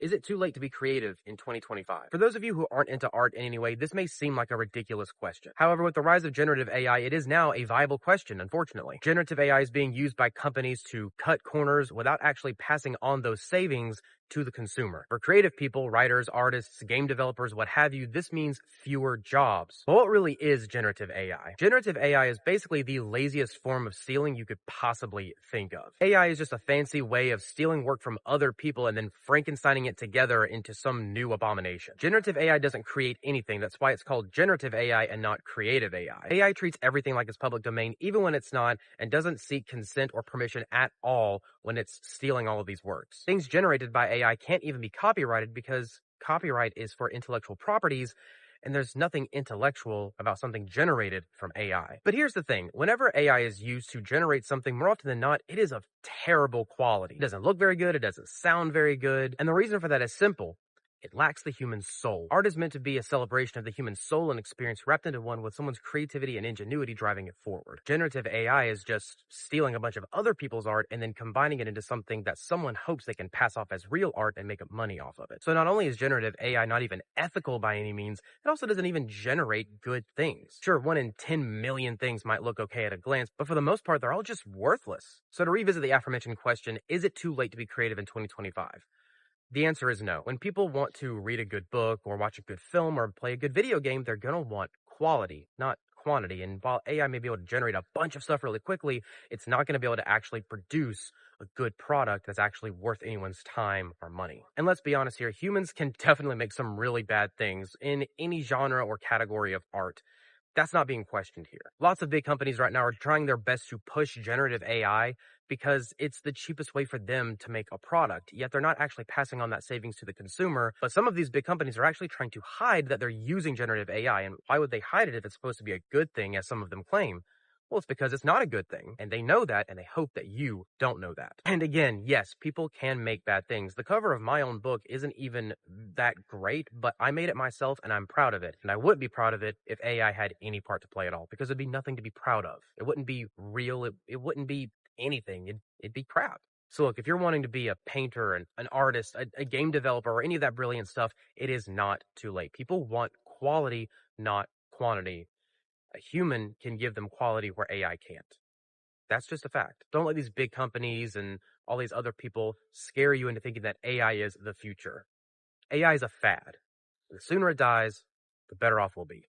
Is it too late to be creative in 2025? For those of you who aren't into art in any way, this may seem like a ridiculous question. However, with the rise of generative AI, it is now a viable question, unfortunately. Generative AI is being used by companies to cut corners without actually passing on those savings to the consumer. For creative people, writers, artists, game developers, what have you, this means fewer jobs. But what really is generative AI? Generative AI is basically the laziest form of stealing you could possibly think of. AI is just a fancy way of stealing work from other people and then Frankensteining it together into some new abomination. Generative AI doesn't create anything. That's why it's called generative AI and not creative AI. AI treats everything like it's public domain, even when it's not, and doesn't seek consent or permission at all when it's stealing all of these works. Things generated by AI can't even be copyrighted because copyright is for intellectual properties, and there's nothing intellectual about something generated from AI. But here's the thing, whenever AI is used to generate something, more often than not, it is of terrible quality. It doesn't look very good, it doesn't sound very good, and the reason for that is simple. It lacks the human soul. Art is meant to be a celebration of the human soul and experience wrapped into one with someone's creativity and ingenuity driving it forward. Generative AI is just stealing a bunch of other people's art and then combining it into something that someone hopes they can pass off as real art and make money off of it. So not only is generative AI not even ethical by any means, it also doesn't even generate good things. Sure, 1 in 10 million things might look okay at a glance, but for the most part, they're all just worthless. So to revisit the aforementioned question, is it too late to be creative in 2025? The answer is no. When people want to read a good book or watch a good film or play a good video game, they're going to want quality, not quantity. And while AI may be able to generate a bunch of stuff really quickly, it's not going to be able to actually produce a good product that's actually worth anyone's time or money. And let's be honest here, humans can definitely make some really bad things in any genre or category of art. That's not being questioned here. Lots of big companies right now are trying their best to push generative AI because it's the cheapest way for them to make a product, yet they're not actually passing on that savings to the consumer. But some of these big companies are actually trying to hide that they're using generative AI. And why would they hide it if it's supposed to be a good thing, as some of them claim? Well, it's because it's not a good thing, and they know that, and they hope that you don't know that. And again, yes, people can make bad things. The cover of my own book isn't even that great, but I made it myself, and I'm proud of it. And I wouldn't be proud of it if AI had any part to play at all, because it'd be nothing to be proud of. It wouldn't be real. It wouldn't be anything. It'd be crap. So look, if you're wanting to be a painter, an artist, a game developer, or any of that brilliant stuff, it is not too late. People want quality, not quantity. A human can give them quality where AI can't. That's just a fact. Don't let these big companies and all these other people scare you into thinking that AI is the future. AI is a fad. The sooner it dies, the better off we'll be.